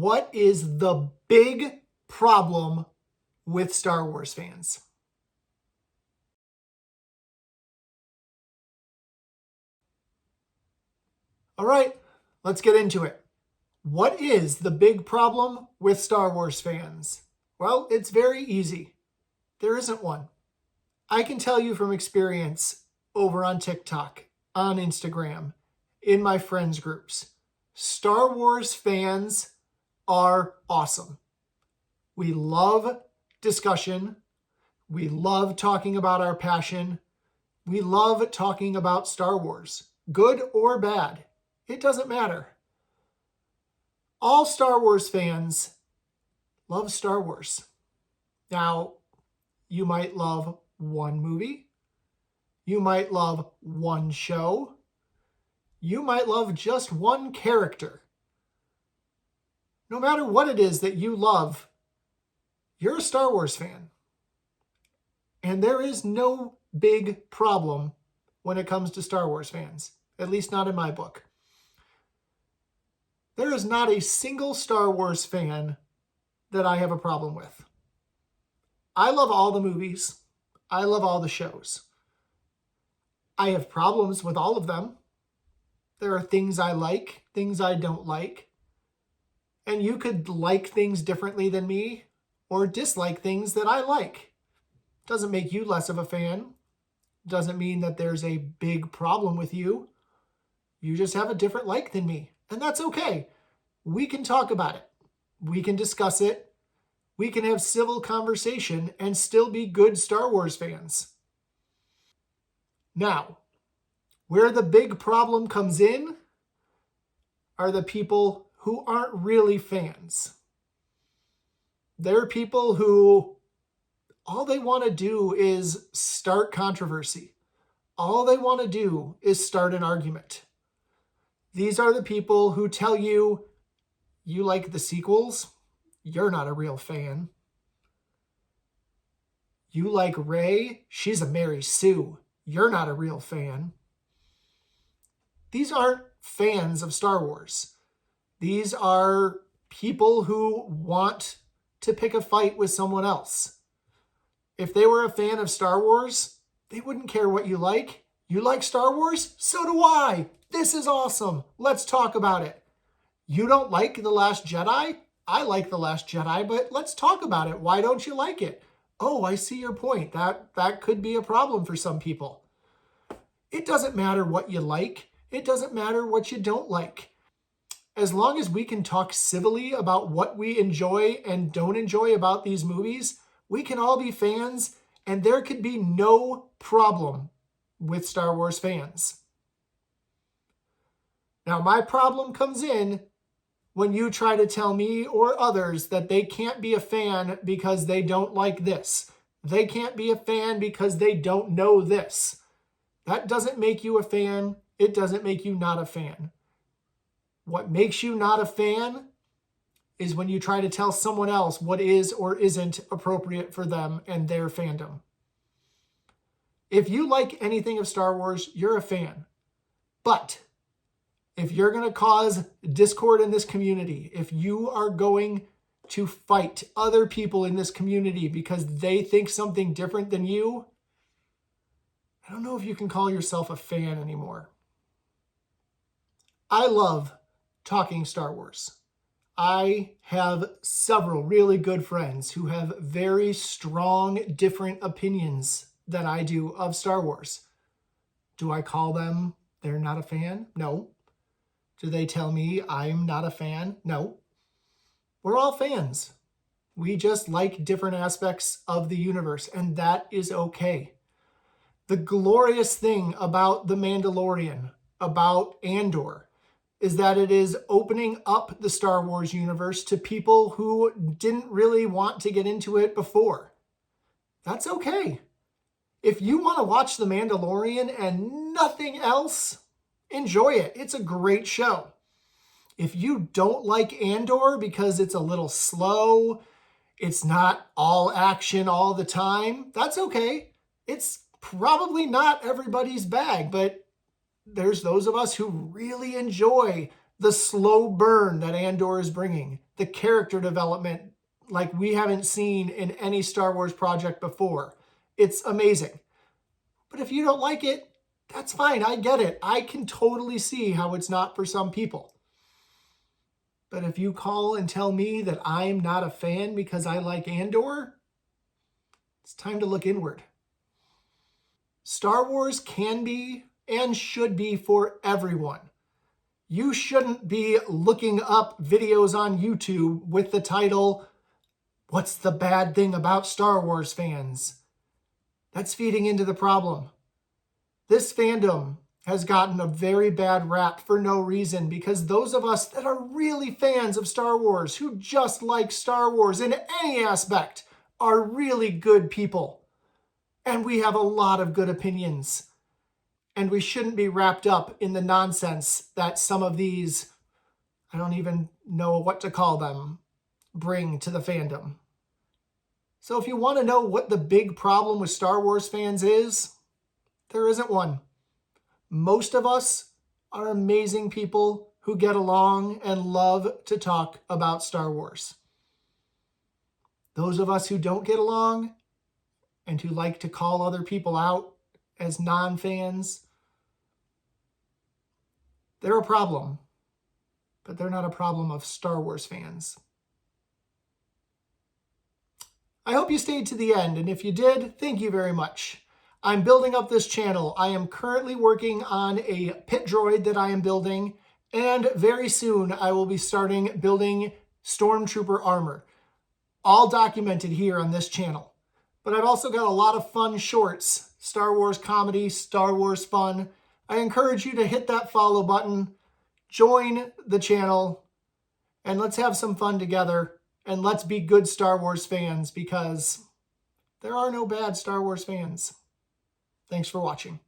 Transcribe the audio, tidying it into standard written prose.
What is the big problem with Star Wars fans? All right, let's get into it. What is the big problem with Star Wars fans? Well, it's very easy. There isn't one. I can tell you from experience over on TikTok, on Instagram, in my friends groups, Star Wars fans are awesome. We love discussion. We love talking about our passion. We love talking about Star Wars, good or bad. It doesn't matter. All Star Wars fans love Star Wars. Now, you might love one movie. You might love one show. You might love just one character. No matter what it is that you love, you're a Star Wars fan. And there is no big problem when it comes to Star Wars fans, at least not in my book. There is not a single Star Wars fan that I have a problem with. I love all the movies. I love all the shows. I have problems with all of them. There are things I like, things I don't like. And you could like things differently than me or dislike things that I like. Doesn't make you less of a fan. Doesn't mean that there's a big problem with you. You just have a different like than me. And that's okay. We can talk about it. We can discuss it. We can have civil conversation and still be good Star Wars fans. Now, where the big problem comes in are the people who aren't really fans. They're people who all they want to do is start controversy. All they want to do is start an argument. These are the people who tell you, you like the sequels? You're not a real fan. You like Rey? She's a Mary Sue. You're not a real fan. These aren't fans of Star Wars. These are people who want to pick a fight with someone else. If they were a fan of Star Wars, they wouldn't care what you like. You like Star Wars? So do I. This is awesome. Let's talk about it. You don't like The Last Jedi? I like The Last Jedi, but let's talk about it. Why don't you like it? Oh, I see your point. That could be a problem for some people. It doesn't matter what you like. It doesn't matter what you don't like. As long as we can talk civilly about what we enjoy and don't enjoy about these movies, we can all be fans, and there could be no problem with Star Wars fans. Now, my problem comes in when you try to tell me or others that they can't be a fan because they don't like this. They can't be a fan because they don't know this. That doesn't make you a fan. It doesn't make you not a fan. What makes you not a fan is when you try to tell someone else what is or isn't appropriate for them and their fandom. If you like anything of Star Wars, you're a fan. But if you're going to cause discord in this community, if you are going to fight other people in this community because they think something different than you, I don't know if you can call yourself a fan anymore. I love talking Star Wars. I have several really good friends who have very strong, different opinions than I do of Star Wars. Do I call them they're not a fan? No. Do they tell me I'm not a fan? No. We're all fans. We just like different aspects of the universe, and that is okay. The glorious thing about The Mandalorian, about Andor, is that it is opening up the Star Wars universe to people who didn't really want to get into it before. That's okay. If you want to watch The Mandalorian and nothing else, enjoy it. It's a great show. If you don't like Andor because it's a little slow, it's not all action all the time, that's okay. It's probably not everybody's bag, but there's those of us who really enjoy the slow burn that Andor is bringing. the character development like we haven't seen in any Star Wars project before. It's amazing. But if you don't like it, that's fine. I get it. I can totally see how it's not for some people. But if you call and tell me that I'm not a fan because I like Andor, it's time to look inward. Star Wars can be and should be for everyone. You shouldn't be looking up videos on YouTube with the title, "What's the bad thing about Star Wars fans?" That's feeding into the problem. This fandom has gotten a very bad rap for no reason, because those of us that are really fans of Star Wars, who just like Star Wars in any aspect, are really good people. And we have a lot of good opinions. And we shouldn't be wrapped up in the nonsense that some of these, I don't even know what to call them, bring to the fandom. So if you want to know what the big problem with Star Wars fans is, there isn't one. Most of us are amazing people who get along and love to talk about Star Wars. Those of us who don't get along and who like to call other people out as non-fans, they're a problem, but they're not a problem of Star Wars fans. I hope you stayed to the end, and if you did, thank you very much. I'm building up this channel. I am currently working on a pit droid that I am building, and very soon I will be starting building Stormtrooper armor, all documented here on this channel. But I've also got a lot of fun shorts, Star Wars comedy, Star Wars fun. I encourage you to hit that follow button, join the channel, and let's have some fun together, and let's be good Star Wars fans, because there are no bad Star Wars fans. Thanks for watching.